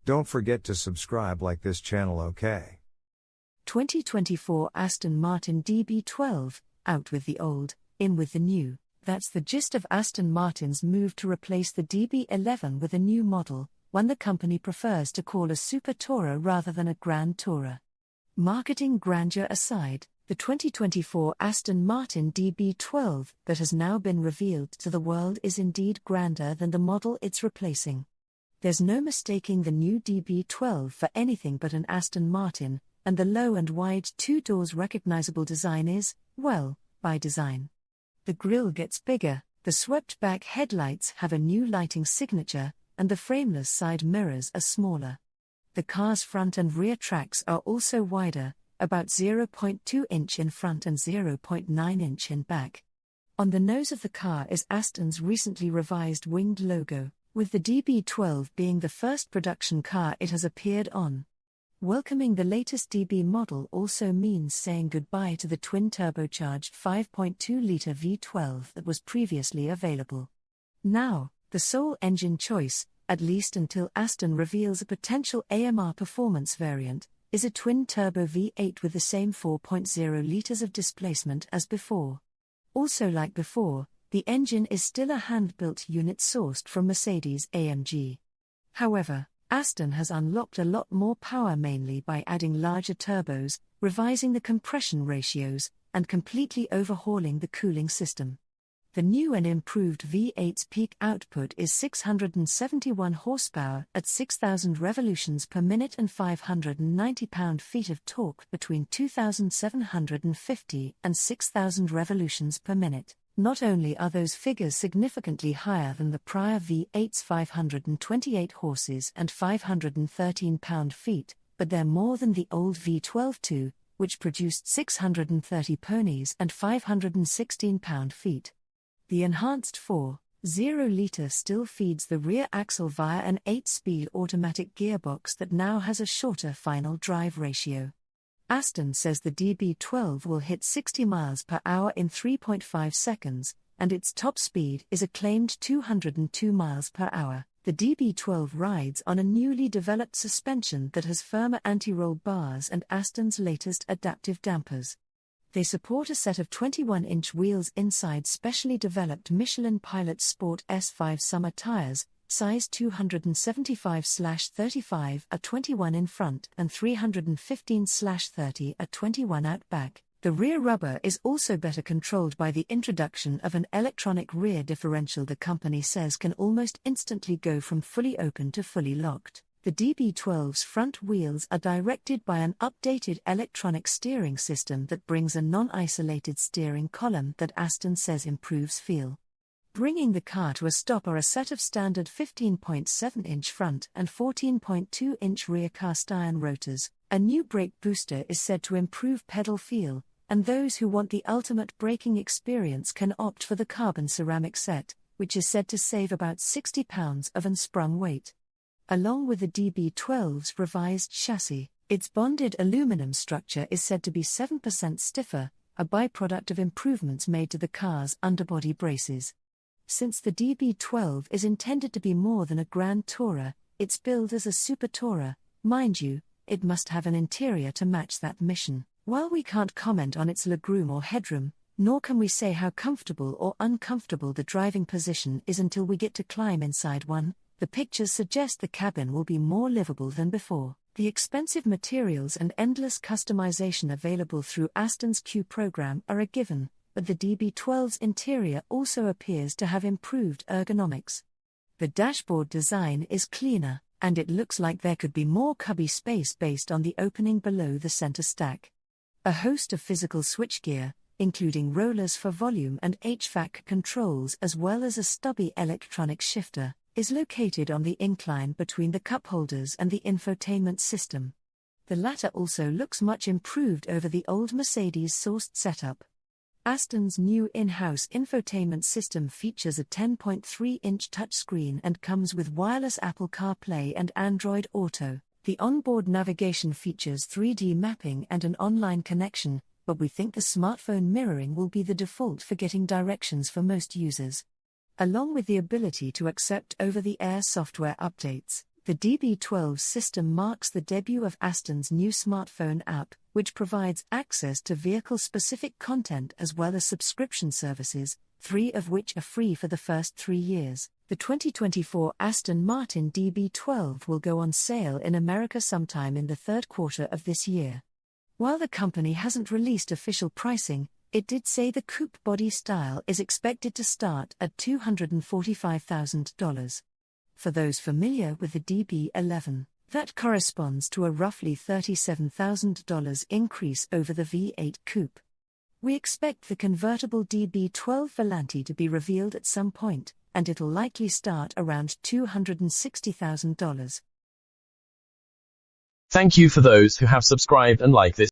Don't forget to subscribe, like this channel, okay? 2024 Aston Martin DB12, out with the old, in with the new. That's the gist of Aston Martin's move to replace the DB11 with a new model, one the company prefers to call a Super Tourer rather than a Grand Tourer. Marketing grandeur aside, the 2024 Aston Martin DB12 that has now been revealed to the world is indeed grander than the model it's replacing. There's no mistaking the new DB12 for anything but an Aston Martin, and the low and wide two-doors recognizable design is, well, by design. The grille gets bigger, the swept-back headlights have a new lighting signature, and the frameless side mirrors are smaller. The car's front and rear tracks are also wider, about 0.2 inch in front and 0.9 inch in back. On the nose of the car is Aston's recently revised winged logo, with the DB12 being the first production car it has appeared on. Welcoming the latest DB model also means saying goodbye to the twin-turbocharged 5.2-litre V12 that was previously available. Now, the sole engine choice, at least until Aston reveals a potential AMR performance variant, is a twin-turbo V8 with the same 4.0 litres of displacement as before. Also like before, the engine is still a hand-built unit sourced from Mercedes-AMG. However, Aston has unlocked a lot more power, mainly by adding larger turbos, revising the compression ratios, and completely overhauling the cooling system. The new and improved V8's peak output is 671 horsepower at 6,000 revolutions per minute and 590 pound-feet of torque between 2,750 and 6,000 revolutions per minute. Not only are those figures significantly higher than the prior V8's 528 horses and 513 pound-feet, but they're more than the old V12 too, which produced 630 ponies and 516 pound-feet. The enhanced 4.0-litre still feeds the rear axle via an 8-speed automatic gearbox that now has a shorter final drive ratio. Aston says the DB12 will hit 60 miles per hour in 3.5 seconds, and its top speed is a claimed 202 miles per hour. The DB12 rides on a newly developed suspension that has firmer anti-roll bars and Aston's latest adaptive dampers. They support a set of 21-inch wheels inside specially developed Michelin Pilot Sport S5 summer tyres, size 275/35 at 21 in front and 315/30 at 21 out back. The rear rubber is also better controlled by the introduction of an electronic rear differential the company says can almost instantly go from fully open to fully locked. The DB12's front wheels are directed by an updated electronic steering system that brings a non-isolated steering column that Aston says improves feel. Bringing the car to a stop are a set of standard 15.7-inch front and 14.2-inch rear cast iron rotors. A new brake booster is said to improve pedal feel, and those who want the ultimate braking experience can opt for the carbon ceramic set, which is said to save about 60 pounds of unsprung weight. Along with the DB12's revised chassis, its bonded aluminum structure is said to be 7% stiffer, a byproduct of improvements made to the car's underbody braces. Since the DB12 is intended to be more than a Grand Tourer, it's billed as a Super Tourer. Mind you, it must have an interior to match that mission. While we can't comment on its legroom or headroom, nor can we say how comfortable or uncomfortable the driving position is until we get to climb inside one, the pictures suggest the cabin will be more livable than before. The expensive materials and endless customization available through Aston's Q program are a given, but the DB12's interior also appears to have improved ergonomics. The dashboard design is cleaner, and it looks like there could be more cubby space based on the opening below the center stack. A host of physical switchgear, including rollers for volume and HVAC controls as well as a stubby electronic shifter, is located on the incline between the cup holders and the infotainment system. The latter also looks much improved over the old Mercedes-sourced setup. Aston's new in-house infotainment system features a 10.3-inch touchscreen and comes with wireless Apple CarPlay and Android Auto. The onboard navigation features 3D mapping and an online connection, but we think the smartphone mirroring will be the default for getting directions for most users. Along with the ability to accept over-the-air software updates, The DB12 system marks the debut of Aston's new smartphone app, which provides access to vehicle-specific content as well as subscription services, 3 of which are free for the first 3 years. The 2024 Aston Martin DB12 will go on sale in America sometime in the third quarter of this year. While the company hasn't released official pricing, it did say the coupe body style is expected to start at $245,000. For those familiar with the DB11, that corresponds to a roughly $37,000 increase over the V8 coupe. We expect the convertible DB12 Volante to be revealed at some point, and it'll likely start around $260,000. Thank you for those who have subscribed and liked this